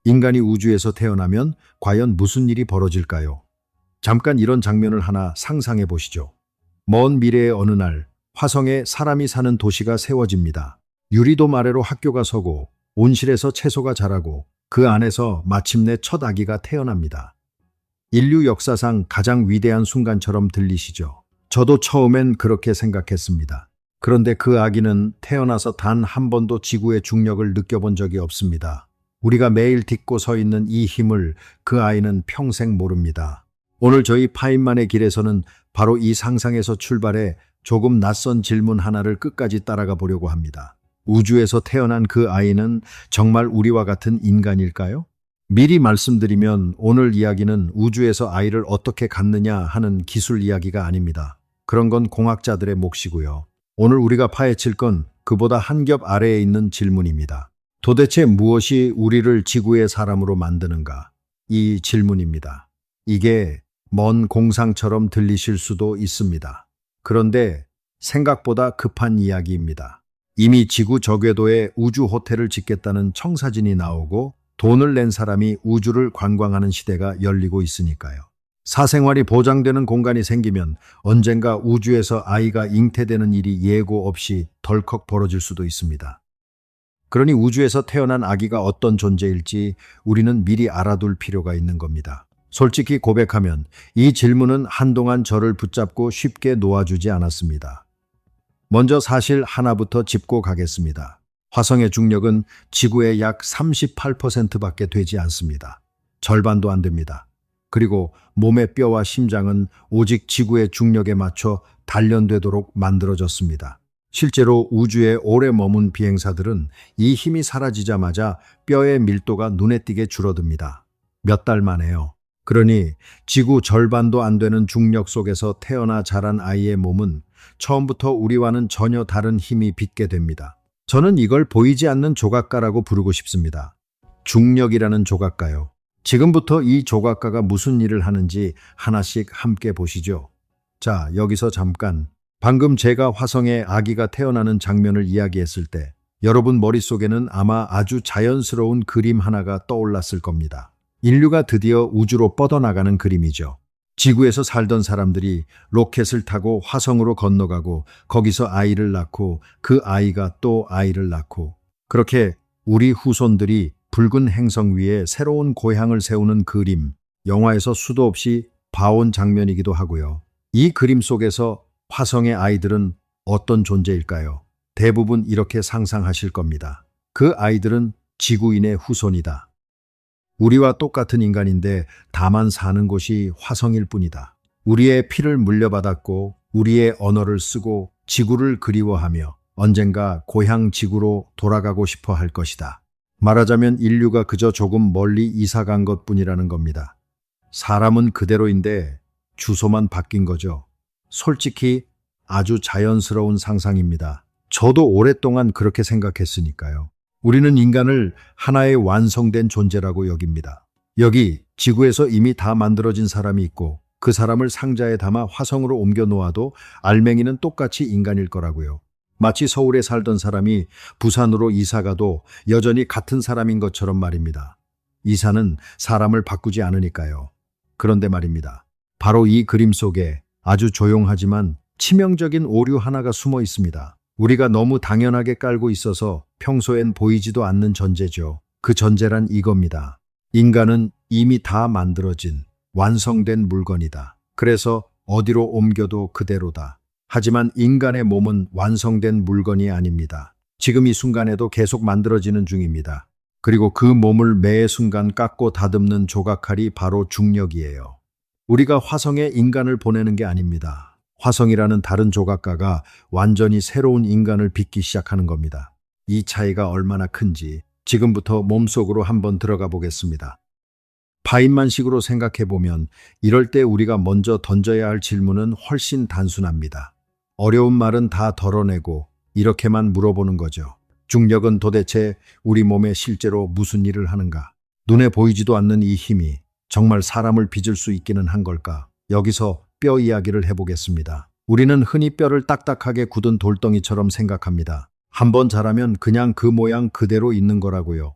인간이 우주에서 태어나면 과연 무슨 일이 벌어질까요? 잠깐 이런 장면을 하나 상상해 보시죠. 먼 미래의 어느 날 화성에 사람이 사는 도시가 세워집니다. 유리돔 아래로 학교가 서고 온실에서 채소가 자라고 그 안에서 마침내 첫 아기가 태어납니다. 인류 역사상 가장 위대한 순간처럼 들리시죠? 저도 처음엔 그렇게 생각했습니다. 그런데 그 아기는 태어나서 단 한 번도 지구의 중력을 느껴본 적이 없습니다. 우리가 매일 딛고 서 있는 이 힘을 그 아이는 평생 모릅니다. 오늘 저희 파인만의 길에서는 바로 이 상상에서 출발해 조금 낯선 질문 하나를 끝까지 따라가 보려고 합니다. 우주에서 태어난 그 아이는 정말 우리와 같은 인간일까요? 미리 말씀드리면 오늘 이야기는 우주에서 아이를 어떻게 갖느냐 하는 기술 이야기가 아닙니다. 그런 건 공학자들의 몫이고요. 오늘 우리가 파헤칠 건 그보다 한 겹 아래에 있는 질문입니다. 도대체 무엇이 우리를 지구의 사람으로 만드는가? 이 질문입니다. 이게 먼 공상처럼 들리실 수도 있습니다. 그런데 생각보다 급한 이야기입니다. 이미 지구 저궤도에 우주 호텔을 짓겠다는 청사진이 나오고 돈을 낸 사람이 우주를 관광하는 시대가 열리고 있으니까요. 사생활이 보장되는 공간이 생기면 언젠가 우주에서 아이가 잉태되는 일이 예고 없이 덜컥 벌어질 수도 있습니다. 그러니 우주에서 태어난 아기가 어떤 존재일지 우리는 미리 알아둘 필요가 있는 겁니다. 솔직히 고백하면 이 질문은 한동안 저를 붙잡고 쉽게 놓아주지 않았습니다. 먼저 사실 하나부터 짚고 가겠습니다. 화성의 중력은 지구의 약 38%밖에 되지 않습니다. 절반도 안 됩니다. 그리고 몸의 뼈와 심장은 오직 지구의 중력에 맞춰 단련되도록 만들어졌습니다. 실제로 우주에 오래 머문 비행사들은 이 힘이 사라지자마자 뼈의 밀도가 눈에 띄게 줄어듭니다. 몇 달 만에요. 그러니 지구 절반도 안 되는 중력 속에서 태어나 자란 아이의 몸은 처음부터 우리와는 전혀 다른 힘이 빚게 됩니다. 저는 이걸 보이지 않는 조각가라고 부르고 싶습니다. 중력이라는 조각가요. 지금부터 이 조각가가 무슨 일을 하는지 하나씩 함께 보시죠. 자, 여기서 잠깐. 방금 제가 화성에 아기가 태어나는 장면을 이야기했을 때 여러분 머릿속에는 아마 아주 자연스러운 그림 하나가 떠올랐을 겁니다. 인류가 드디어 우주로 뻗어나가는 그림이죠. 지구에서 살던 사람들이 로켓을 타고 화성으로 건너가고 거기서 아이를 낳고 그 아이가 또 아이를 낳고 그렇게 우리 후손들이 붉은 행성 위에 새로운 고향을 세우는 그림, 영화에서 수도 없이 봐온 장면이기도 하고요. 이 그림 속에서 화성의 아이들은 어떤 존재일까요? 대부분 이렇게 상상하실 겁니다. 그 아이들은 지구인의 후손이다. 우리와 똑같은 인간인데 다만 사는 곳이 화성일 뿐이다. 우리의 피를 물려받았고 우리의 언어를 쓰고 지구를 그리워하며 언젠가 고향 지구로 돌아가고 싶어 할 것이다. 말하자면 인류가 그저 조금 멀리 이사간 것뿐이라는 겁니다. 사람은 그대로인데 주소만 바뀐 거죠. 솔직히 아주 자연스러운 상상입니다. 저도 오랫동안 그렇게 생각했으니까요. 우리는 인간을 하나의 완성된 존재라고 여깁니다. 여기 지구에서 이미 다 만들어진 사람이 있고 그 사람을 상자에 담아 화성으로 옮겨 놓아도 알맹이는 똑같이 인간일 거라고요. 마치 서울에 살던 사람이 부산으로 이사가도 여전히 같은 사람인 것처럼 말입니다. 이사는 사람을 바꾸지 않으니까요. 그런데 말입니다. 바로 이 그림 속에 아주 조용하지만 치명적인 오류 하나가 숨어 있습니다. 우리가 너무 당연하게 깔고 있어서 평소엔 보이지도 않는 전제죠. 그 전제란 이겁니다. 인간은 이미 다 만들어진 완성된 물건이다. 그래서 어디로 옮겨도 그대로다. 하지만 인간의 몸은 완성된 물건이 아닙니다. 지금 이 순간에도 계속 만들어지는 중입니다. 그리고 그 몸을 매 순간 깎고 다듬는 조각칼이 바로 중력이에요. 우리가 화성에 인간을 보내는 게 아닙니다. 화성이라는 다른 조각가가 완전히 새로운 인간을 빚기 시작하는 겁니다. 이 차이가 얼마나 큰지 지금부터 몸속으로 한번 들어가 보겠습니다. 파인만식으로 생각해보면 이럴 때 우리가 먼저 던져야 할 질문은 훨씬 단순합니다. 어려운 말은 다 덜어내고 이렇게만 물어보는 거죠. 중력은 도대체 우리 몸에 실제로 무슨 일을 하는가? 눈에 보이지도 않는 이 힘이 정말 사람을 빚을 수 있기는 한 걸까? 여기서 뼈 이야기를 해보겠습니다. 우리는 흔히 뼈를 딱딱하게 굳은 돌덩이처럼 생각합니다. 한번 자라면 그냥 그 모양 그대로 있는 거라고요.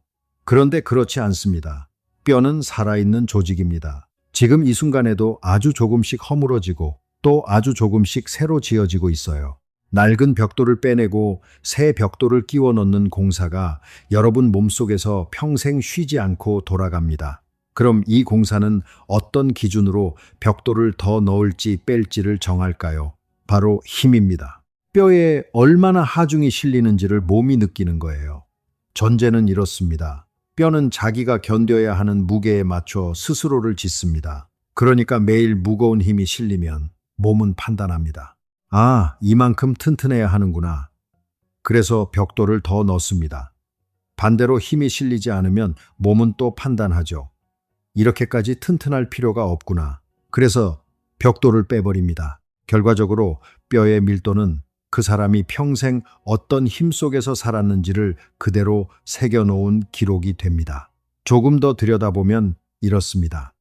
그런데 그렇지 않습니다. 뼈는 살아있는 조직입니다. 지금 이 순간에도 아주 조금씩 허물어지고 또 아주 조금씩 새로 지어지고 있어요. 낡은 벽돌을 빼내고 새 벽돌을 끼워 넣는 공사가 여러분 몸속에서 평생 쉬지 않고 돌아갑니다. 그럼 이 공사는 어떤 기준으로 벽돌을 더 넣을지 뺄지를 정할까요? 바로 힘입니다. 뼈에 얼마나 하중이 실리는지를 몸이 느끼는 거예요. 전제는 이렇습니다. 뼈는 자기가 견뎌야 하는 무게에 맞춰 스스로를 짓습니다. 그러니까 매일 무거운 힘이 실리면 몸은 판단합니다. 아, 이만큼 튼튼해야 하는구나. 그래서 벽돌을 더 넣습니다. 반대로 힘이 실리지 않으면 몸은 또 판단하죠. 이렇게까지 튼튼할 필요가 없구나. 그래서 벽돌을 빼버립니다. 결과적으로 뼈의 밀도는 그 사람이 평생 어떤 힘 속에서 살았는지를 그대로 새겨놓은 기록이 됩니다. 조금 더 들여다보면 이렇습니다.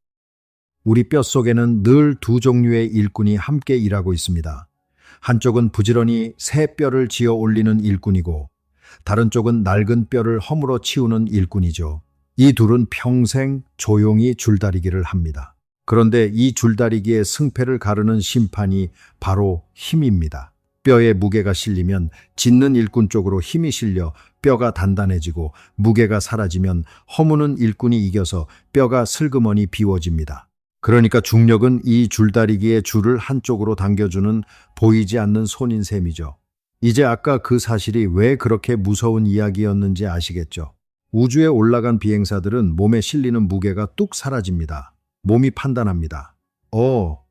우리 뼈 속에는 늘 두 종류의 일꾼이 함께 일하고 있습니다. 한쪽은 부지런히 새 뼈를 지어 올리는 일꾼이고 다른 쪽은 낡은 뼈를 허물어 치우는 일꾼이죠. 이 둘은 평생 조용히 줄다리기를 합니다. 그런데 이 줄다리기의 승패를 가르는 심판이 바로 힘입니다. 뼈에 무게가 실리면 짓는 일꾼 쪽으로 힘이 실려 뼈가 단단해지고 무게가 사라지면 허무는 일꾼이 이겨서 뼈가 슬그머니 비워집니다. 그러니까 중력은 이 줄다리기의 줄을 한쪽으로 당겨주는 보이지 않는 손인 셈이죠. 이제 아까 그 사실이 왜 그렇게 무서운 이야기였는지 아시겠죠? 우주에 올라간 비행사들은 몸에 실리는 무게가 뚝 사라집니다. 몸이 판단합니다.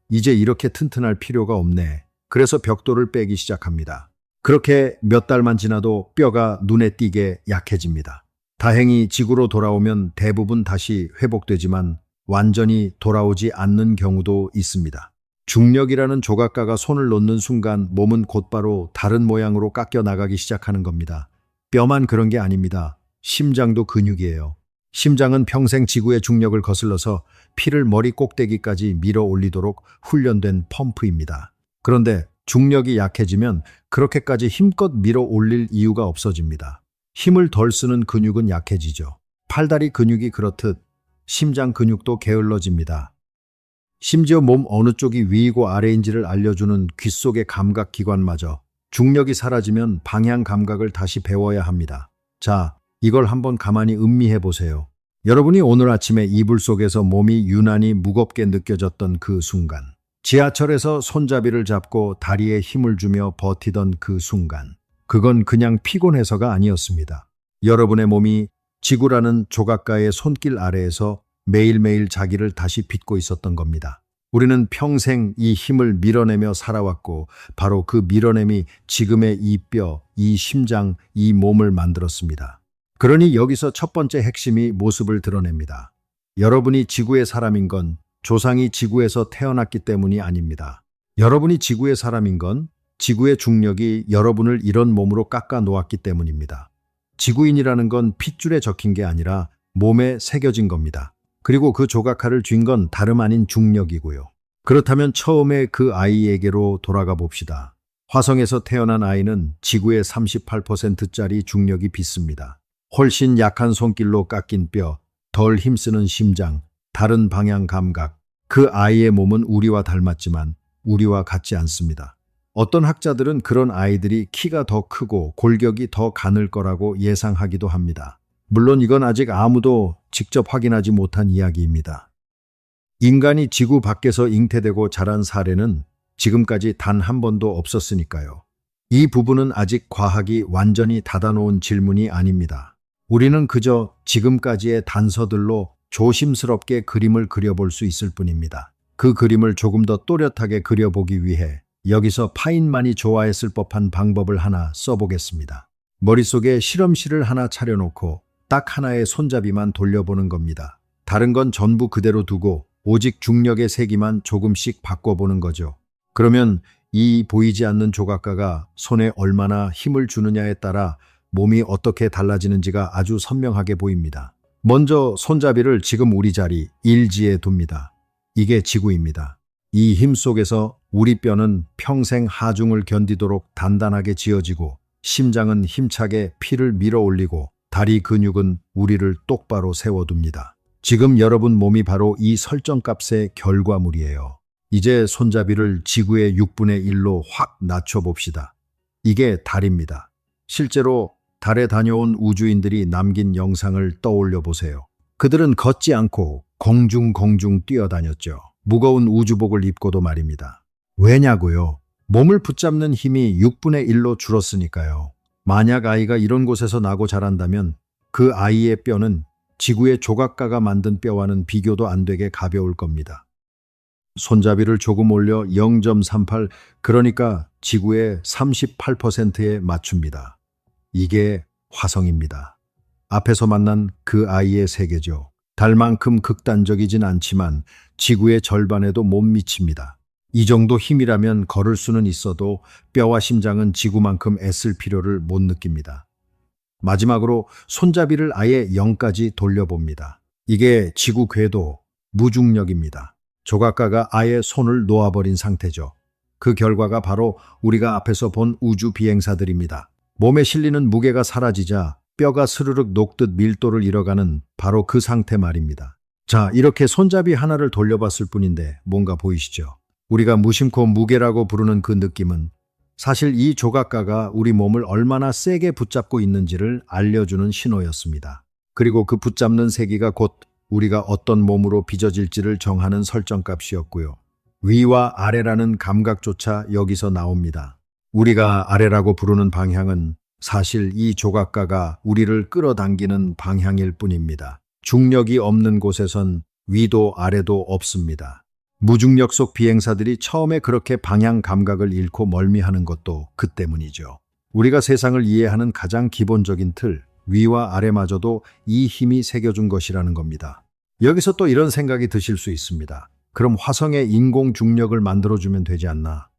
이제 이렇게 튼튼할 필요가 없네. 그래서 벽돌을 빼기 시작합니다. 그렇게 몇 달만 지나도 뼈가 눈에 띄게 약해집니다. 다행히 지구로 돌아오면 대부분 다시 회복되지만 완전히 돌아오지 않는 경우도 있습니다. 중력이라는 조각가가 손을 놓는 순간 몸은 곧바로 다른 모양으로 깎여 나가기 시작하는 겁니다. 뼈만 그런 게 아닙니다. 심장도 근육이에요. 심장은 평생 지구의 중력을 거슬러서 피를 머리 꼭대기까지 밀어 올리도록 훈련된 펌프입니다. 그런데 중력이 약해지면 그렇게까지 힘껏 밀어 올릴 이유가 없어집니다. 힘을 덜 쓰는 근육은 약해지죠. 팔다리 근육이 그렇듯 심장 근육도 게을러집니다. 심지어 몸 어느 쪽이 위이고 아래인지를 알려주는 귀 속의 감각기관마저 중력이 사라지면 방향 감각을 다시 배워야 합니다. 자, 이걸 한번 가만히 음미해 보세요. 여러분이 오늘 아침에 이불 속에서 몸이 유난히 무겁게 느껴졌던 그 순간, 지하철에서 손잡이를 잡고 다리에 힘을 주며 버티던 그 순간, 그건 그냥 피곤해서가 아니었습니다. 여러분의 몸이 지구라는 조각가의 손길 아래에서 매일매일 자기를 다시 빚고 있었던 겁니다. 우리는 평생 이 힘을 밀어내며 살아왔고 바로 그 밀어냄이 지금의 이 뼈, 이 심장, 이 몸을 만들었습니다. 그러니 여기서 첫 번째 핵심이 모습을 드러냅니다. 여러분이 지구의 사람인 건 조상이 지구에서 태어났기 때문이 아닙니다. 여러분이 지구의 사람인 건 지구의 중력이 여러분을 이런 몸으로 깎아 놓았기 때문입니다. 지구인이라는 건 핏줄에 적힌 게 아니라 몸에 새겨진 겁니다. 그리고 그 조각칼을 쥔 건 다름 아닌 중력이고요. 그렇다면 처음에 그 아이에게로 돌아가 봅시다. 화성에서 태어난 아이는 지구의 38%짜리 중력이 빚습니다. 훨씬 약한 손길로 깎인 뼈, 덜 힘쓰는 심장, 다른 방향 감각. 그 아이의 몸은 우리와 닮았지만 우리와 같지 않습니다. 어떤 학자들은 그런 아이들이 키가 더 크고 골격이 더 가늘 거라고 예상하기도 합니다. 물론 이건 아직 아무도 직접 확인하지 못한 이야기입니다. 인간이 지구 밖에서 잉태되고 자란 사례는 지금까지 단 한 번도 없었으니까요. 이 부분은 아직 과학이 완전히 닫아놓은 질문이 아닙니다. 우리는 그저 지금까지의 단서들로 조심스럽게 그림을 그려볼 수 있을 뿐입니다. 그 그림을 조금 더 또렷하게 그려보기 위해 여기서 파인만이 좋아했을 법한 방법을 하나 써보겠습니다. 머릿속에 실험실을 하나 차려놓고 딱 하나의 손잡이만 돌려보는 겁니다. 다른 건 전부 그대로 두고 오직 중력의 세기만 조금씩 바꿔보는 거죠. 그러면 이 보이지 않는 조각가가 손에 얼마나 힘을 주느냐에 따라 몸이 어떻게 달라지는지가 아주 선명하게 보입니다. 먼저 손잡이를 지금 우리 자리 일지에 둡니다. 이게 지구입니다. 이 힘 속에서 우리 뼈는 평생 하중을 견디도록 단단하게 지어지고 심장은 힘차게 피를 밀어 올리고 다리 근육은 우리를 똑바로 세워둡니다. 지금 여러분 몸이 바로 이 설정값의 결과물이에요. 이제 손잡이를 지구의 6분의 1로 확 낮춰봅시다. 이게 달입니다. 실제로 달에 다녀온 우주인들이 남긴 영상을 떠올려 보세요. 그들은 걷지 않고 공중 뛰어다녔죠. 무거운 우주복을 입고도 말입니다. 왜냐고요? 몸을 붙잡는 힘이 6분의 1로 줄었으니까요. 만약 아이가 이런 곳에서 나고 자란다면 그 아이의 뼈는 지구의 조각가가 만든 뼈와는 비교도 안 되게 가벼울 겁니다. 손잡이를 조금 올려 0.38, 그러니까 지구의 38%에 맞춥니다. 이게 화성입니다. 앞에서 만난 그 아이의 세계죠. 달만큼 극단적이진 않지만 지구의 절반에도 못 미칩니다. 이 정도 힘이라면 걸을 수는 있어도 뼈와 심장은 지구만큼 애쓸 필요를 못 느낍니다. 마지막으로 손잡이를 아예 0까지 돌려봅니다. 이게 지구 궤도, 무중력입니다. 조각가가 아예 손을 놓아버린 상태죠. 그 결과가 바로 우리가 앞에서 본 우주 비행사들입니다. 몸에 실리는 무게가 사라지자 뼈가 스르륵 녹듯 밀도를 잃어가는 바로 그 상태 말입니다. 자, 이렇게 손잡이 하나를 돌려봤을 뿐인데 뭔가 보이시죠? 우리가 무심코 무게라고 부르는 그 느낌은 사실 이 조각가가 우리 몸을 얼마나 세게 붙잡고 있는지를 알려주는 신호였습니다. 그리고 그 붙잡는 세기가 곧 우리가 어떤 몸으로 빚어질지를 정하는 설정값이었고요. 위와 아래라는 감각조차 여기서 나옵니다. 우리가 아래라고 부르는 방향은 사실 이 조각가가 우리를 끌어당기는 방향일 뿐입니다. 중력이 없는 곳에선 위도 아래도 없습니다. 무중력 속 비행사들이 처음에 그렇게 방향 감각을 잃고 멀미하는 것도 그 때문이죠. 우리가 세상을 이해하는 가장 기본적인 틀, 위와 아래마저도 이 힘이 새겨준 것이라는 겁니다. 여기서 또 이런 생각이 드실 수 있습니다. 그럼 화성에 인공 중력을 만들어주면 되지 않나?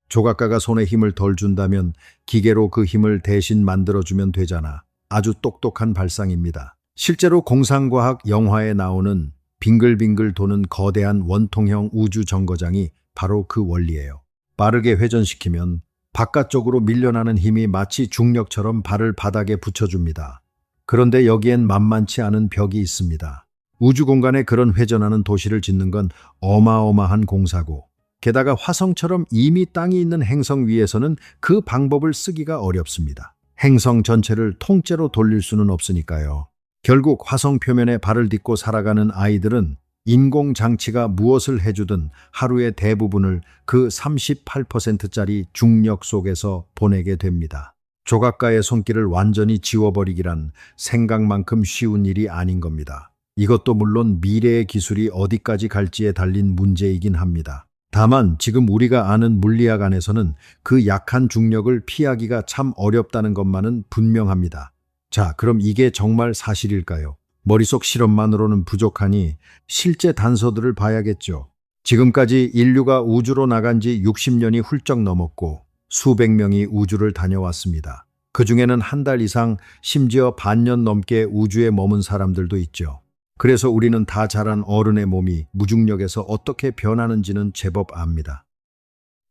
조각가가 손에 힘을 덜 준다면 기계로 그 힘을 대신 만들어주면 되잖아. 아주 똑똑한 발상입니다. 실제로 공상과학 영화에 나오는 빙글빙글 도는 거대한 원통형 우주 정거장이 바로 그 원리예요. 빠르게 회전시키면 바깥쪽으로 밀려나는 힘이 마치 중력처럼 발을 바닥에 붙여줍니다. 그런데 여기엔 만만치 않은 벽이 있습니다. 우주 공간에 그런 회전하는 도시를 짓는 건 어마어마한 공사고, 게다가 화성처럼 이미 땅이 있는 행성 위에서는 그 방법을 쓰기가 어렵습니다. 행성 전체를 통째로 돌릴 수는 없으니까요. 결국 화성 표면에 발을 딛고 살아가는 아이들은 인공장치가 무엇을 해주든 하루의 대부분을 그 38%짜리 중력 속에서 보내게 됩니다. 조각가의 손길을 완전히 지워버리기란 생각만큼 쉬운 일이 아닌 겁니다. 이것도 물론 미래의 기술이 어디까지 갈지에 달린 문제이긴 합니다. 다만 지금 우리가 아는 물리학 안에서는 그 약한 중력을 피하기가 참 어렵다는 것만은 분명합니다. 자, 그럼 이게 정말 사실일까요? 머릿속 실험만으로는 부족하니 실제 단서들을 봐야겠죠. 지금까지 인류가 우주로 나간 지 60년이 훌쩍 넘었고 수백 명이 우주를 다녀왔습니다. 그중에는 한 달 이상, 심지어 반년 넘게 우주에 머문 사람들도 있죠. 그래서 우리는 다 자란 어른의 몸이 무중력에서 어떻게 변하는지는 제법 압니다.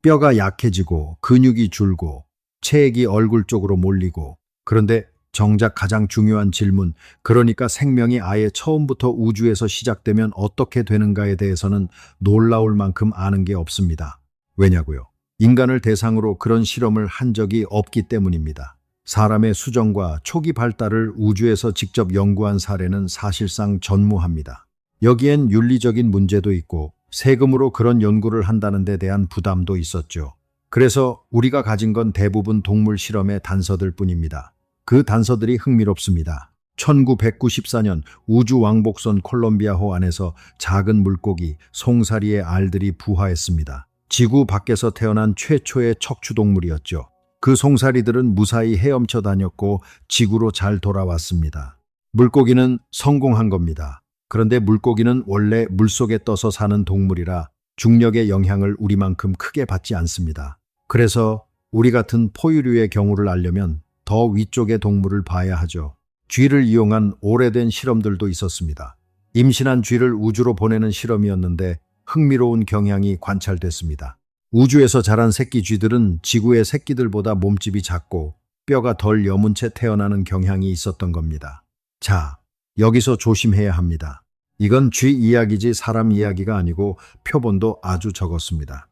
뼈가 약해지고 근육이 줄고 체액이 얼굴 쪽으로 몰리고, 그런데 정작 가장 중요한 질문, 그러니까 생명이 아예 처음부터 우주에서 시작되면 어떻게 되는가에 대해서는 놀라울 만큼 아는 게 없습니다. 왜냐고요? 인간을 대상으로 그런 실험을 한 적이 없기 때문입니다. 사람의 수정과 초기 발달을 우주에서 직접 연구한 사례는 사실상 전무합니다. 여기엔 윤리적인 문제도 있고 세금으로 그런 연구를 한다는 데 대한 부담도 있었죠. 그래서 우리가 가진 건 대부분 동물 실험의 단서들 뿐입니다. 그 단서들이 흥미롭습니다. 1994년 우주 왕복선 콜롬비아호 안에서 작은 물고기 송사리의 알들이 부화했습니다. 지구 밖에서 태어난 최초의 척추동물이었죠. 그 송사리들은 무사히 헤엄쳐 다녔고 지구로 잘 돌아왔습니다. 물고기는 성공한 겁니다. 그런데 물고기는 원래 물속에 떠서 사는 동물이라 중력의 영향을 우리만큼 크게 받지 않습니다. 그래서 우리 같은 포유류의 경우를 알려면 더 위쪽의 동물을 봐야 하죠. 쥐를 이용한 오래된 실험들도 있었습니다. 임신한 쥐를 우주로 보내는 실험이었는데 흥미로운 경향이 관찰됐습니다. 우주에서 자란 새끼 쥐들은 지구의 새끼들보다 몸집이 작고 뼈가 덜 여문 채 태어나는 경향이 있었던 겁니다. 자, 여기서 조심해야 합니다. 이건 쥐 이야기지 사람 이야기가 아니고 표본도 아주 적었습니다.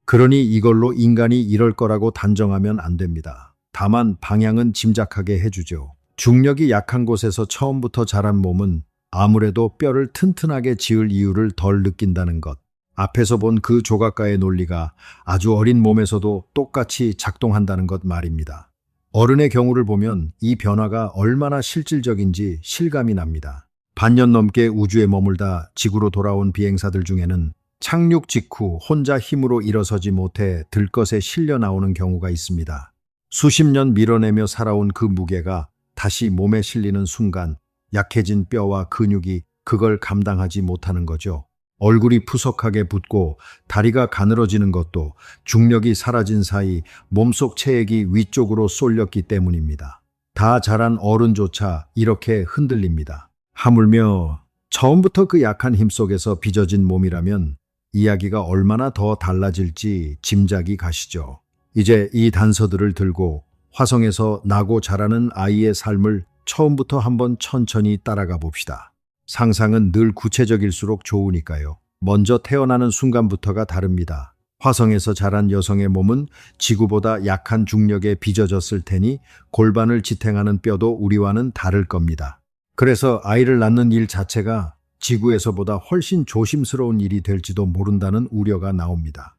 그러니 이걸로 인간이 이럴 거라고 단정하면 안 됩니다. 다만 방향은 짐작하게 해주죠. 중력이 약한 곳에서 처음부터 자란 몸은 아무래도 뼈를 튼튼하게 지을 이유를 덜 느낀다는 것. 앞에서 본 그 조각가의 논리가 아주 어린 몸에서도 똑같이 작동한다는 것 말입니다. 어른의 경우를 보면 이 변화가 얼마나 실질적인지 실감이 납니다. 반년 넘게 우주에 머물다 지구로 돌아온 비행사들 중에는 착륙 직후 혼자 힘으로 일어서지 못해 들것에 실려 나오는 경우가 있습니다. 수십 년 밀어내며 살아온 그 무게가 다시 몸에 실리는 순간 약해진 뼈와 근육이 그걸 감당하지 못하는 거죠. 얼굴이 푸석하게 붓고 다리가 가늘어지는 것도 중력이 사라진 사이 몸속 체액이 위쪽으로 쏠렸기 때문입니다. 다 자란 어른조차 이렇게 흔들립니다. 하물며 처음부터 그 약한 힘 속에서 빚어진 몸이라면 이야기가 얼마나 더 달라질지 짐작이 가시죠. 이제 이 단서들을 들고 화성에서 나고 자라는 아이의 삶을 처음부터 한번 천천히 따라가 봅시다. 상상은 늘 구체적일수록 좋으니까요. 먼저 태어나는 순간부터가 다릅니다. 화성에서 자란 여성의 몸은 지구보다 약한 중력에 빚어졌을 테니 골반을 지탱하는 뼈도 우리와는 다를 겁니다. 그래서 아이를 낳는 일 자체가 지구에서보다 훨씬 조심스러운 일이 될지도 모른다는 우려가 나옵니다.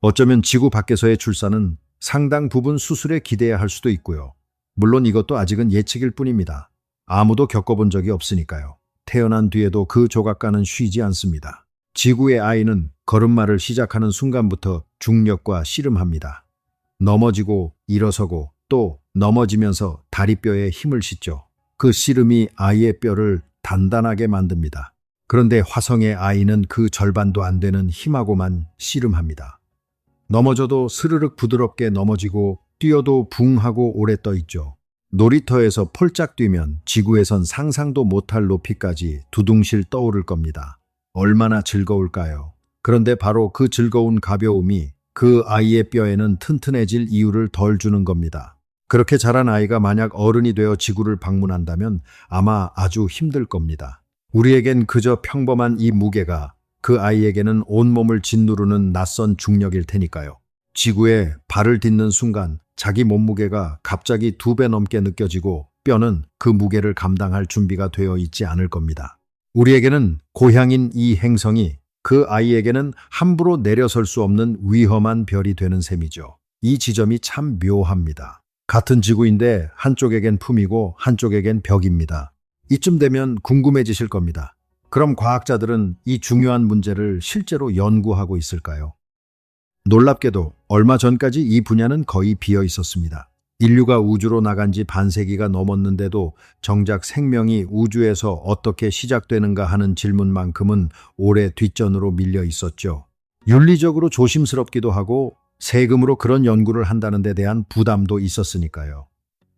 어쩌면 지구 밖에서의 출산은 상당 부분 수술에 기대야 할 수도 있고요. 물론 이것도 아직은 예측일 뿐입니다. 아무도 겪어본 적이 없으니까요. 태어난 뒤에도 그 조각가는 쉬지 않습니다. 지구의 아이는 걸음마를 시작하는 순간부터 중력과 씨름합니다. 넘어지고 일어서고 또 넘어지면서 다리뼈에 힘을 싣죠. 그 씨름이 아이의 뼈를 단단하게 만듭니다. 그런데 화성의 아이는 그 절반도 안 되는 힘하고만 씨름합니다. 넘어져도 스르륵 부드럽게 넘어지고 뛰어도 붕 하고 오래 떠 있죠. 놀이터에서 폴짝 뛰면 지구에선 상상도 못할 높이까지 두둥실 떠오를 겁니다. 얼마나 즐거울까요? 그런데 바로 그 즐거운 가벼움이 그 아이의 뼈에는 튼튼해질 이유를 덜 주는 겁니다. 그렇게 자란 아이가 만약 어른이 되어 지구를 방문한다면 아마 아주 힘들 겁니다. 우리에겐 그저 평범한 이 무게가 그 아이에게는 온몸을 짓누르는 낯선 중력일 테니까요. 지구에 발을 딛는 순간 자기 몸무게가 갑자기 2배 넘게 느껴지고 뼈는 그 무게를 감당할 준비가 되어 있지 않을 겁니다. 우리에게는 고향인 이 행성이 그 아이에게는 함부로 내려설 수 없는 위험한 별이 되는 셈이죠. 이 지점이 참 묘합니다. 같은 지구인데 한쪽에겐 품이고 한쪽에겐 벽입니다. 이쯤 되면 궁금해지실 겁니다. 그럼 과학자들은 이 중요한 문제를 실제로 연구하고 있을까요? 놀랍게도 얼마 전까지 이 분야는 거의 비어 있었습니다. 인류가 우주로 나간 지 반세기가 넘었는데도 정작 생명이 우주에서 어떻게 시작되는가 하는 질문만큼은 오래 뒷전으로 밀려 있었죠. 윤리적으로 조심스럽기도 하고 세금으로 그런 연구를 한다는 데 대한 부담도 있었으니까요.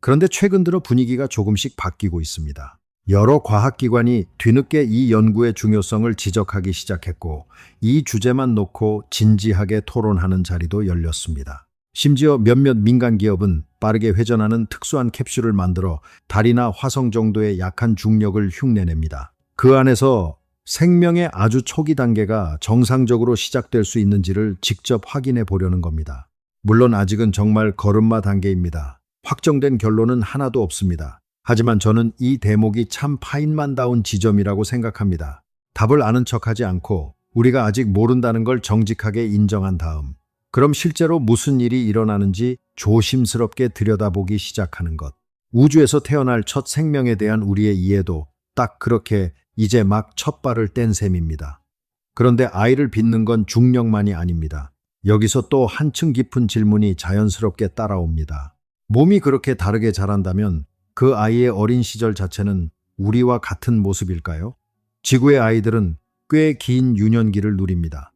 그런데 최근 들어 분위기가 조금씩 바뀌고 있습니다. 여러 과학기관이 뒤늦게 이 연구의 중요성을 지적하기 시작했고 이 주제만 놓고 진지하게 토론하는 자리도 열렸습니다. 심지어 몇몇 민간 기업은 빠르게 회전하는 특수한 캡슐을 만들어 달이나 화성 정도의 약한 중력을 흉내냅니다. 그 안에서 생명의 아주 초기 단계가 정상적으로 시작될 수 있는지를 직접 확인해 보려는 겁니다. 물론 아직은 정말 걸음마 단계입니다. 확정된 결론은 하나도 없습니다. 하지만 저는 이 대목이 참 파인만다운 지점이라고 생각합니다. 답을 아는 척하지 않고 우리가 아직 모른다는 걸 정직하게 인정한 다음 그럼 실제로 무슨 일이 일어나는지 조심스럽게 들여다보기 시작하는 것. 우주에서 태어날 첫 생명에 대한 우리의 이해도 딱 그렇게 이제 막 첫 발을 뗀 셈입니다. 그런데 아이를 빚는 건 중력만이 아닙니다. 여기서 또 한층 깊은 질문이 자연스럽게 따라옵니다. 몸이 그렇게 다르게 자란다면 그 아이의 어린 시절 자체는 우리와 같은 모습일까요? 지구의 아이들은 꽤 긴 유년기를 누립니다.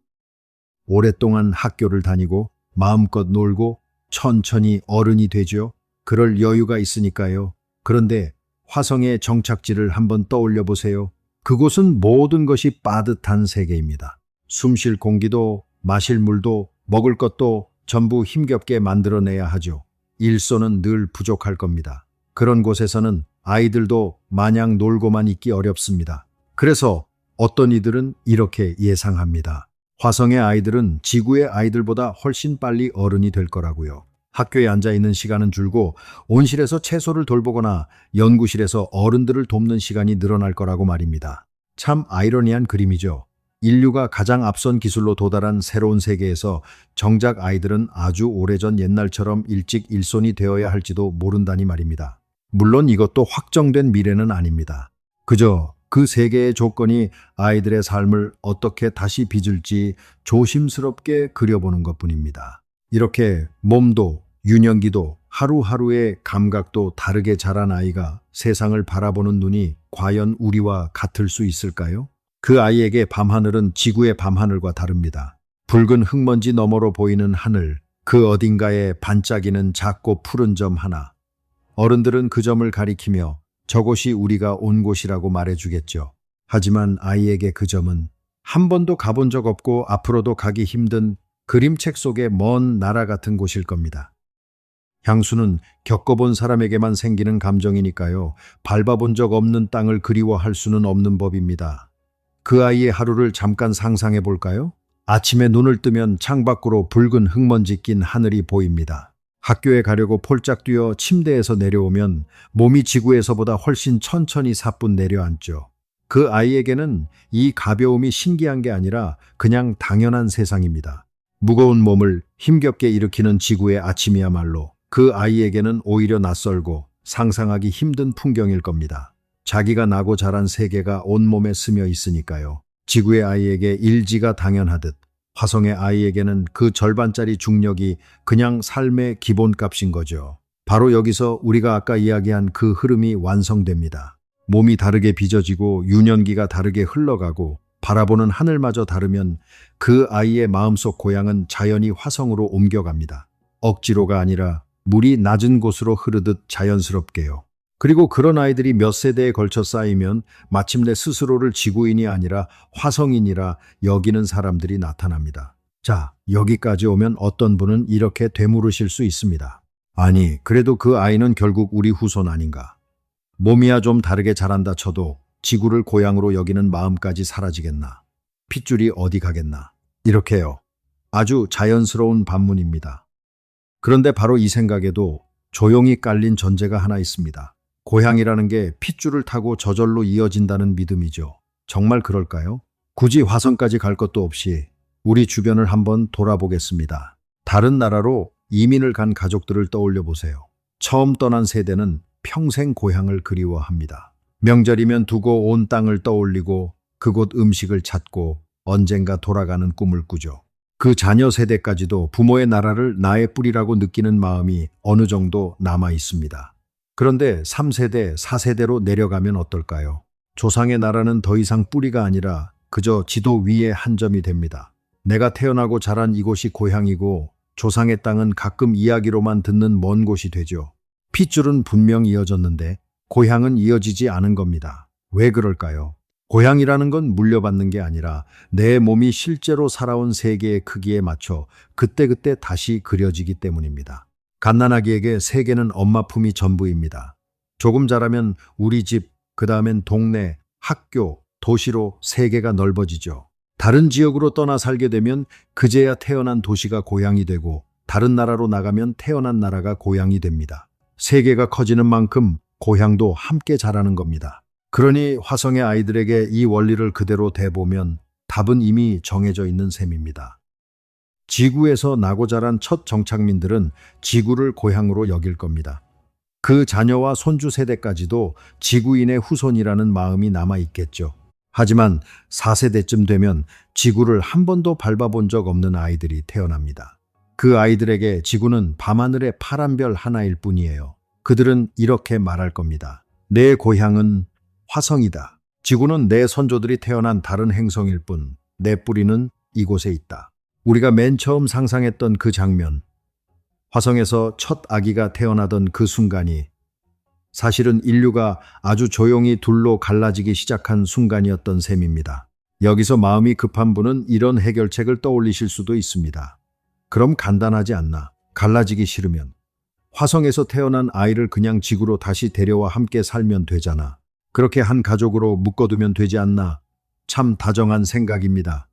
오랫동안 학교를 다니고 마음껏 놀고 천천히 어른이 되죠. 그럴 여유가 있으니까요. 그런데 화성의 정착지를 한번 떠올려 보세요. 그곳은 모든 것이 빠듯한 세계입니다. 숨 쉴 공기도 마실 물도 먹을 것도 전부 힘겹게 만들어내야 하죠. 일손은 늘 부족할 겁니다. 그런 곳에서는 아이들도 마냥 놀고만 있기 어렵습니다. 그래서 어떤 이들은 이렇게 예상합니다. 화성의 아이들은 지구의 아이들보다 훨씬 빨리 어른이 될 거라고요. 학교에 앉아 있는 시간은 줄고 온실에서 채소를 돌보거나 연구실에서 어른들을 돕는 시간이 늘어날 거라고 말입니다. 참 아이러니한 그림이죠. 인류가 가장 앞선 기술로 도달한 새로운 세계에서 정작 아이들은 아주 오래전 옛날처럼 일찍 일손이 되어야 할지도 모른다니 말입니다. 물론 이것도 확정된 미래는 아닙니다. 그저 그 세계의 조건이 아이들의 삶을 어떻게 다시 빚을지 조심스럽게 그려보는 것뿐입니다. 이렇게 몸도 유년기도 하루하루의 감각도 다르게 자란 아이가 세상을 바라보는 눈이 과연 우리와 같을 수 있을까요? 그 아이에게 밤하늘은 지구의 밤하늘과 다릅니다. 붉은 흙먼지 너머로 보이는 하늘, 그 어딘가에 반짝이는 작고 푸른 점 하나. 어른들은 그 점을 가리키며 저곳이 우리가 온 곳이라고 말해주겠죠. 하지만 아이에게 그 점은 한 번도 가본 적 없고 앞으로도 가기 힘든 그림책 속의 먼 나라 같은 곳일 겁니다. 향수는 겪어본 사람에게만 생기는 감정이니까요. 밟아본 적 없는 땅을 그리워할 수는 없는 법입니다. 그 아이의 하루를 잠깐 상상해 볼까요? 아침에 눈을 뜨면 창밖으로 붉은 흙먼지 낀 하늘이 보입니다. 학교에 가려고 폴짝 뛰어 침대에서 내려오면 몸이 지구에서보다 훨씬 천천히 사뿐 내려앉죠. 그 아이에게는 이 가벼움이 신기한 게 아니라 그냥 당연한 세상입니다. 무거운 몸을 힘겹게 일으키는 지구의 아침이야말로 그 아이에게는 오히려 낯설고 상상하기 힘든 풍경일 겁니다. 자기가 나고 자란 세계가 온몸에 스며 있으니까요. 지구의 아이에게 일지가 당연하듯 화성의 아이에게는 그 절반짜리 중력이 그냥 삶의 기본값인 거죠. 바로 여기서 우리가 아까 이야기한 그 흐름이 완성됩니다. 몸이 다르게 빚어지고 유년기가 다르게 흘러가고 바라보는 하늘마저 다르면 그 아이의 마음속 고향은 자연히 화성으로 옮겨갑니다. 억지로가 아니라 물이 낮은 곳으로 흐르듯 자연스럽게요. 그리고 그런 아이들이 몇 세대에 걸쳐 쌓이면 마침내 스스로를 지구인이 아니라 화성인이라 여기는 사람들이 나타납니다. 자, 여기까지 오면 어떤 분은 이렇게 되물으실 수 있습니다. 아니, 그래도 그 아이는 결국 우리 후손 아닌가? 몸이야 좀 다르게 자란다 쳐도 지구를 고향으로 여기는 마음까지 사라지겠나? 핏줄이 어디 가겠나? 이렇게요. 아주 자연스러운 반문입니다. 그런데 바로 이 생각에도 조용히 깔린 전제가 하나 있습니다. 고향이라는 게 핏줄을 타고 저절로 이어진다는 믿음이죠. 정말 그럴까요? 굳이 화성까지 갈 것도 없이 우리 주변을 한번 돌아보겠습니다. 다른 나라로 이민을 간 가족들을 떠올려 보세요. 처음 떠난 세대는 평생 고향을 그리워합니다. 명절이면 두고 온 땅을 떠올리고 그곳 음식을 찾고 언젠가 돌아가는 꿈을 꾸죠. 그 자녀 세대까지도 부모의 나라를 나의 뿌리라고 느끼는 마음이 어느 정도 남아 있습니다. 그런데 3세대, 4세대로 내려가면 어떨까요? 조상의 나라는 더 이상 뿌리가 아니라 그저 지도 위의 한 점이 됩니다. 내가 태어나고 자란 이곳이 고향이고 조상의 땅은 가끔 이야기로만 듣는 먼 곳이 되죠. 핏줄은 분명 이어졌는데 고향은 이어지지 않은 겁니다. 왜 그럴까요? 고향이라는 건 물려받는 게 아니라 내 몸이 실제로 살아온 세계의 크기에 맞춰 그때그때 다시 그려지기 때문입니다. 갓난아기에게 세계는 엄마 품이 전부입니다. 조금 자라면 우리 집, 그 다음엔 동네, 학교, 도시로 세계가 넓어지죠. 다른 지역으로 떠나 살게 되면 그제야 태어난 도시가 고향이 되고 다른 나라로 나가면 태어난 나라가 고향이 됩니다. 세계가 커지는 만큼 고향도 함께 자라는 겁니다. 그러니 화성의 아이들에게 이 원리를 그대로 대보면 답은 이미 정해져 있는 셈입니다. 지구에서 나고 자란 첫 정착민들은 지구를 고향으로 여길 겁니다. 그 자녀와 손주 세대까지도 지구인의 후손이라는 마음이 남아 있겠죠. 하지만 4세대쯤 되면 지구를 한 번도 밟아본 적 없는 아이들이 태어납니다. 그 아이들에게 지구는 밤하늘의 파란 별 하나일 뿐이에요. 그들은 이렇게 말할 겁니다. 내 고향은 화성이다. 지구는 내 선조들이 태어난 다른 행성일 뿐, 내 뿌리는 이곳에 있다. 우리가 맨 처음 상상했던 그 장면, 화성에서 첫 아기가 태어나던 그 순간이 사실은 인류가 아주 조용히 둘로 갈라지기 시작한 순간이었던 셈입니다. 여기서 마음이 급한 분은 이런 해결책을 떠올리실 수도 있습니다. 그럼 간단하지 않나? 갈라지기 싫으면 화성에서 태어난 아이를 그냥 지구로 다시 데려와 함께 살면 되잖아. 그렇게 한 가족으로 묶어두면 되지 않나? 참 다정한 생각입니다.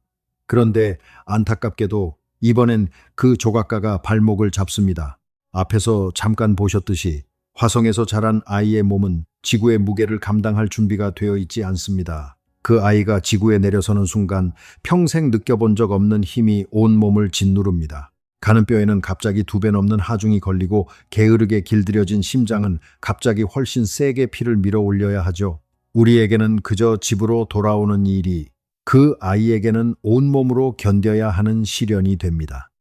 그런데 안타깝게도 이번엔 그 조각가가 발목을 잡습니다. 앞에서 잠깐 보셨듯이 화성에서 자란 아이의 몸은 지구의 무게를 감당할 준비가 되어 있지 않습니다. 그 아이가 지구에 내려서는 순간 평생 느껴본 적 없는 힘이 온 몸을 짓누릅니다. 가는 뼈에는 갑자기 2배 넘는 하중이 걸리고 게으르게 길들여진 심장은 갑자기 훨씬 세게 피를 밀어 올려야 하죠. 우리에게는 그저 집으로 돌아오는 일이, 그 아이에게는 온몸으로 견뎌야 하는 시련이 됩니다.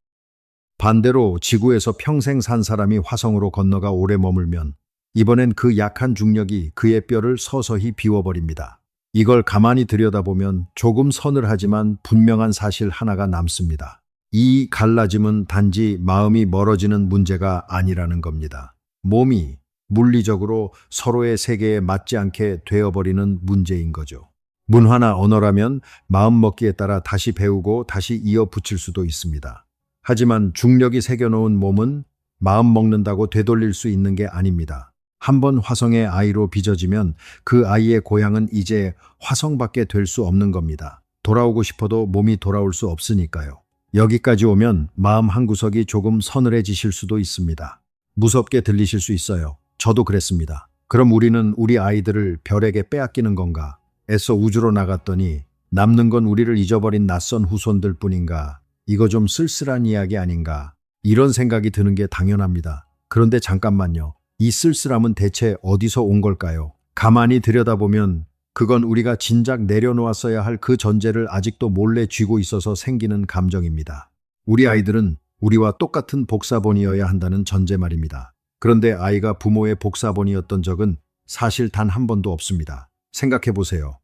반대로 지구에서 평생 산 사람이 화성으로 건너가 오래 머물면 이번엔 그 약한 중력이 그의 뼈를 서서히 비워버립니다. 이걸 가만히 들여다보면 조금 서늘하지만 분명한 사실 하나가 남습니다. 이 갈라짐은 단지 마음이 멀어지는 문제가 아니라는 겁니다. 몸이 물리적으로 서로의 세계에 맞지 않게 되어버리는 문제인 거죠. 문화나 언어라면 마음먹기에 따라 다시 배우고 다시 이어붙일 수도 있습니다. 하지만 중력이 새겨놓은 몸은 마음 먹는다고 되돌릴 수 있는 게 아닙니다. 한번 화성의 아이로 빚어지면 그 아이의 고향은 이제 화성밖에 될 수 없는 겁니다. 돌아오고 싶어도 몸이 돌아올 수 없으니까요. 여기까지 오면 마음 한구석이 조금 서늘해지실 수도 있습니다. 무섭게 들리실 수 있어요. 저도 그랬습니다. 그럼 우리는 우리 아이들을 별에게 빼앗기는 건가? 애써 우주로 나갔더니 남는 건 우리를 잊어버린 낯선 후손들 뿐인가? 이거 좀 쓸쓸한 이야기 아닌가? 이런 생각이 드는 게 당연합니다. 그런데 잠깐만요. 이 쓸쓸함은 대체 어디서 온 걸까요? 가만히 들여다보면 그건 우리가 진작 내려놓았어야 할 그 전제를 아직도 몰래 쥐고 있어서 생기는 감정입니다. 우리 아이들은 우리와 똑같은 복사본이어야 한다는 전제 말입니다. 그런데 아이가 부모의 복사본이었던 적은 사실 단 한 번도 없습니다. 생각해 보세요.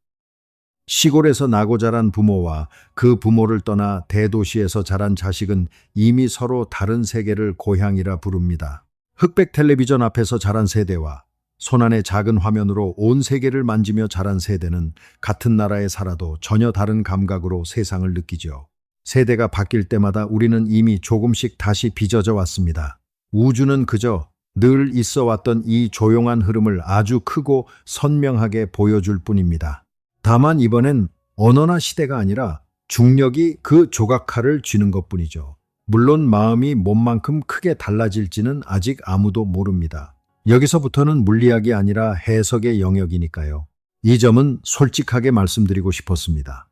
시골에서 나고 자란 부모와 그 부모를 떠나 대도시에서 자란 자식은 이미 서로 다른 세계를 고향이라 부릅니다. 흑백 텔레비전 앞에서 자란 세대와 손안의 작은 화면으로 온 세계를 만지며 자란 세대는 같은 나라에 살아도 전혀 다른 감각으로 세상을 느끼죠. 세대가 바뀔 때마다 우리는 이미 조금씩 다시 빚어져 왔습니다. 우주는 그저 늘 있어 왔던 이 조용한 흐름을 아주 크고 선명하게 보여줄 뿐입니다. 다만 이번엔 언어나 시대가 아니라 중력이 그 조각칼을 쥐는 것뿐이죠. 물론 마음이 몸만큼 크게 달라질지는 아직 아무도 모릅니다. 여기서부터는 물리학이 아니라 해석의 영역이니까요. 이 점은 솔직하게 말씀드리고 싶었습니다.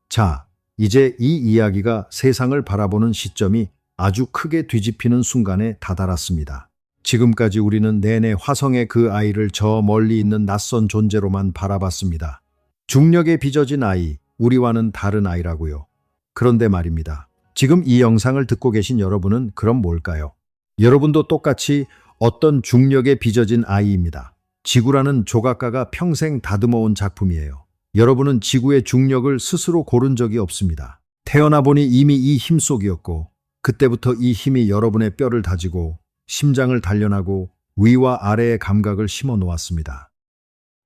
자, 이제 이 이야기가 세상을 바라보는 시점이 아주 크게 뒤집히는 순간에 다다랐습니다. 지금까지 우리는 내내 화성의 그 아이를 저 멀리 있는 낯선 존재로만 바라봤습니다. 중력에 빚어진 아이, 우리와는 다른 아이라고요. 그런데 말입니다. 지금 이 영상을 듣고 계신 여러분은 그럼 뭘까요? 여러분도 똑같이 어떤 중력에 빚어진 아이입니다. 지구라는 조각가가 평생 다듬어온 작품이에요. 여러분은 지구의 중력을 스스로 고른 적이 없습니다. 태어나 보니 이미 이 힘 속이었고, 그때부터 이 힘이 여러분의 뼈를 다지고 심장을 단련하고 위와 아래의 감각을 심어 놓았습니다.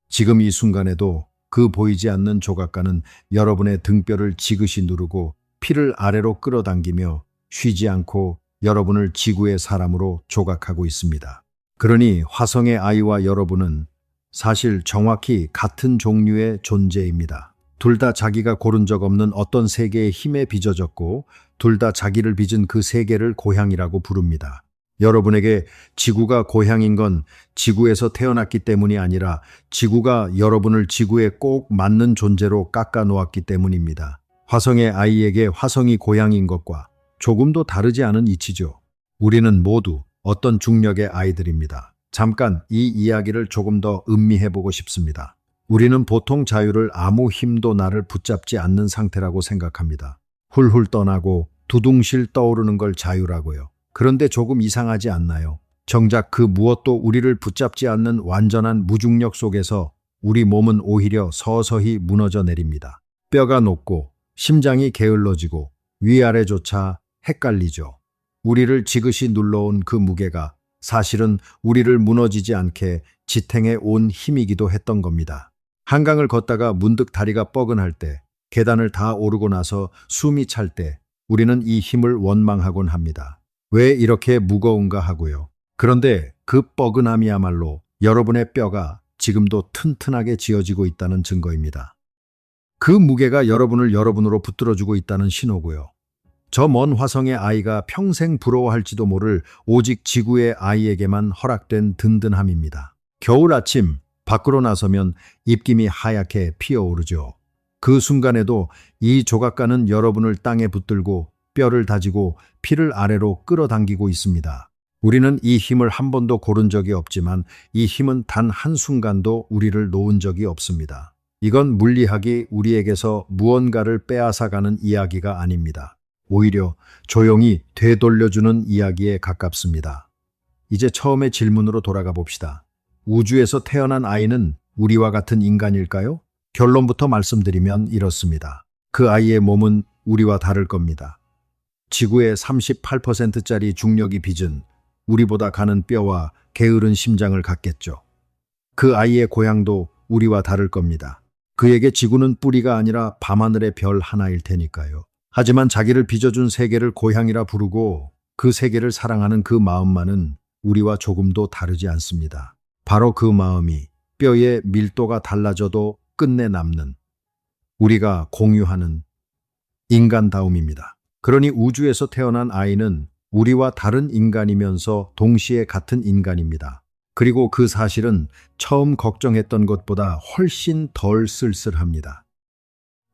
지금 이 순간에도 그 보이지 않는 조각가는 여러분의 등뼈를 지그시 누르고 피를 아래로 끌어당기며 쉬지 않고 여러분을 지구의 사람으로 조각하고 있습니다. 그러니 화성의 아이와 여러분은 사실 정확히 같은 종류의 존재입니다. 둘 다 자기가 고른 적 없는 어떤 세계의 힘에 빚어졌고 둘 다 자기를 빚은 그 세계를 고향이라고 부릅니다. 여러분에게 지구가 고향인 건 지구에서 태어났기 때문이 아니라 지구가 여러분을 지구에 꼭 맞는 존재로 깎아 놓았기 때문입니다. 화성의 아이에게 화성이 고향인 것과 조금도 다르지 않은 이치죠. 우리는 모두 어떤 중력의 아이들입니다. 잠깐 이 이야기를 조금 더 음미해보고 싶습니다. 우리는 보통 자유를 아무 힘도 나를 붙잡지 않는 상태라고 생각합니다. 훌훌 떠나고 두둥실 떠오르는 걸 자유라고요. 그런데 조금 이상하지 않나요? 정작 그 무엇도 우리를 붙잡지 않는 완전한 무중력 속에서 우리 몸은 오히려 서서히 무너져 내립니다. 뼈가 녹고 심장이 게을러지고 위아래조차 헷갈리죠. 우리를 지그시 눌러온 그 무게가 사실은 우리를 무너지지 않게 지탱해 온 힘이기도 했던 겁니다. 한강을 걷다가 문득 다리가 뻐근할 때, 계단을 다 오르고 나서 숨이 찰 때 우리는 이 힘을 원망하곤 합니다. 왜 이렇게 무거운가 하고요. 그런데 그 뻐근함이야말로 여러분의 뼈가 지금도 튼튼하게 지어지고 있다는 증거입니다. 그 무게가 여러분을 여러분으로 붙들어주고 있다는 신호고요. 저 먼 화성의 아이가 평생 부러워할지도 모를 오직 지구의 아이에게만 허락된 든든함입니다. 겨울 아침 밖으로 나서면 입김이 하얗게 피어오르죠. 그 순간에도 이 조각가는 여러분을 땅에 붙들고 뼈를 다지고 피를 아래로 끌어당기고 있습니다. 우리는 이 힘을 한 번도 고른 적이 없지만 이 힘은 단 한순간도 우리를 놓은 적이 없습니다. 이건 물리학이 우리에게서 무언가를 빼앗아가는 이야기가 아닙니다. 오히려 조용히 되돌려주는 이야기에 가깝습니다. 이제 처음의 질문으로 돌아가 봅시다. 우주에서 태어난 아이는 우리와 같은 인간일까요? 결론부터 말씀드리면 이렇습니다. 그 아이의 몸은 우리와 다를 겁니다. 지구의 38%짜리 중력이 빚은 우리보다 가는 뼈와 게으른 심장을 갖겠죠. 그 아이의 고향도 우리와 다를 겁니다. 그에게 지구는 뿌리가 아니라 밤하늘의 별 하나일 테니까요. 하지만 자기를 빚어준 세계를 고향이라 부르고 그 세계를 사랑하는 그 마음만은 우리와 조금도 다르지 않습니다. 바로 그 마음이 뼈의 밀도가 달라져도 끝내 남는 우리가 공유하는 인간다움입니다. 그러니 우주에서 태어난 아이는 우리와 다른 인간이면서 동시에 같은 인간입니다. 그리고 그 사실은 처음 걱정했던 것보다 훨씬 덜 쓸쓸합니다.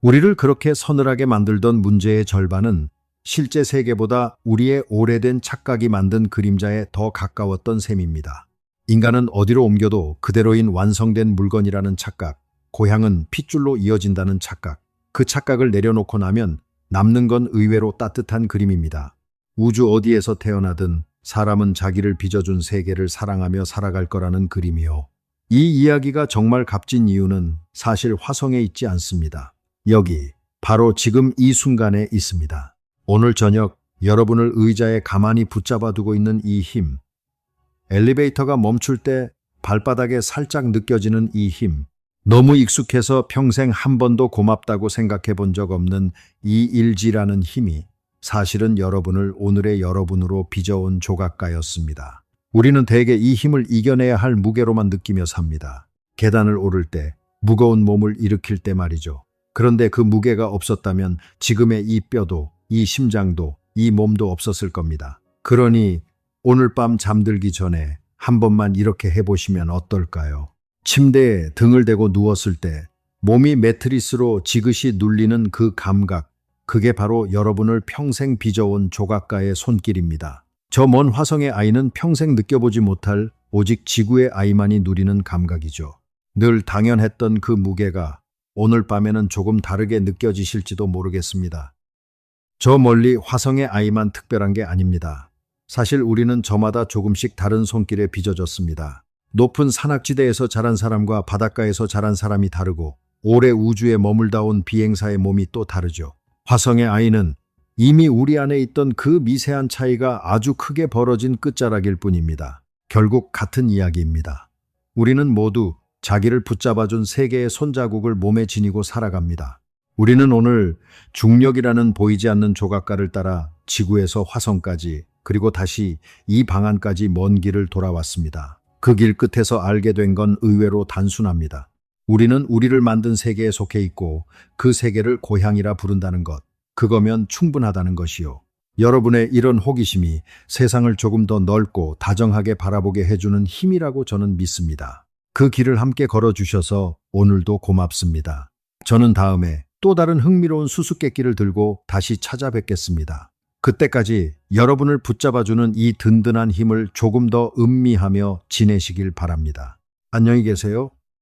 우리를 그렇게 서늘하게 만들던 문제의 절반은 실제 세계보다 우리의 오래된 착각이 만든 그림자에 더 가까웠던 셈입니다. 인간은 어디로 옮겨도 그대로인 완성된 물건이라는 착각, 고향은 핏줄로 이어진다는 착각, 그 착각을 내려놓고 나면 남는 건 의외로 따뜻한 그림입니다. 우주 어디에서 태어나든 사람은 자기를 빚어준 세계를 사랑하며 살아갈 거라는 그림이요. 이 이야기가 정말 값진 이유는 사실 화성에 있지 않습니다. 여기, 바로 지금 이 순간에 있습니다. 오늘 저녁 여러분을 의자에 가만히 붙잡아 두고 있는 이 힘, 엘리베이터가 멈출 때 발바닥에 살짝 느껴지는 이 힘, 너무 익숙해서 평생 한 번도 고맙다고 생각해 본 적 없는 이 일지라는 힘이 사실은 여러분을 오늘의 여러분으로 빚어온 조각가였습니다. 우리는 대개 이 힘을 이겨내야 할 무게로만 느끼며 삽니다. 계단을 오를 때, 무거운 몸을 일으킬 때 말이죠. 그런데 그 무게가 없었다면 지금의 이 뼈도, 이 심장도, 이 몸도 없었을 겁니다. 그러니 오늘 밤 잠들기 전에 한 번만 이렇게 해보시면 어떨까요? 침대에 등을 대고 누웠을 때 몸이 매트리스로 지그시 눌리는 그 감각, 그게 바로 여러분을 평생 빚어온 조각가의 손길입니다. 저 먼 화성의 아이는 평생 느껴보지 못할 오직 지구의 아이만이 누리는 감각이죠. 늘 당연했던 그 무게가 오늘 밤에는 조금 다르게 느껴지실지도 모르겠습니다. 저 멀리 화성의 아이만 특별한 게 아닙니다. 사실 우리는 저마다 조금씩 다른 손길에 빚어졌습니다. 높은 산악지대에서 자란 사람과 바닷가에서 자란 사람이 다르고 오래 우주에 머물다 온 비행사의 몸이 또 다르죠. 화성의 아이는 이미 우리 안에 있던 그 미세한 차이가 아주 크게 벌어진 끝자락일 뿐입니다. 결국 같은 이야기입니다. 우리는 모두 자기를 붙잡아준 세계의 손자국을 몸에 지니고 살아갑니다. 우리는 오늘 중력이라는 보이지 않는 조각가를 따라 지구에서 화성까지 그리고 다시 이 방안까지 먼 길을 돌아왔습니다. 그 길 끝에서 알게 된 건 의외로 단순합니다. 우리는 우리를 만든 세계에 속해 있고 그 세계를 고향이라 부른다는 것, 그거면 충분하다는 것이요. 여러분의 이런 호기심이 세상을 조금 더 넓고 다정하게 바라보게 해주는 힘이라고 저는 믿습니다. 그 길을 함께 걸어주셔서 오늘도 고맙습니다. 저는 다음에 또 다른 흥미로운 수수께끼를 들고 다시 찾아뵙겠습니다. 그때까지 여러분을 붙잡아주는 이 든든한 힘을 조금 더 음미하며 지내시길 바랍니다. 안녕히 계세요.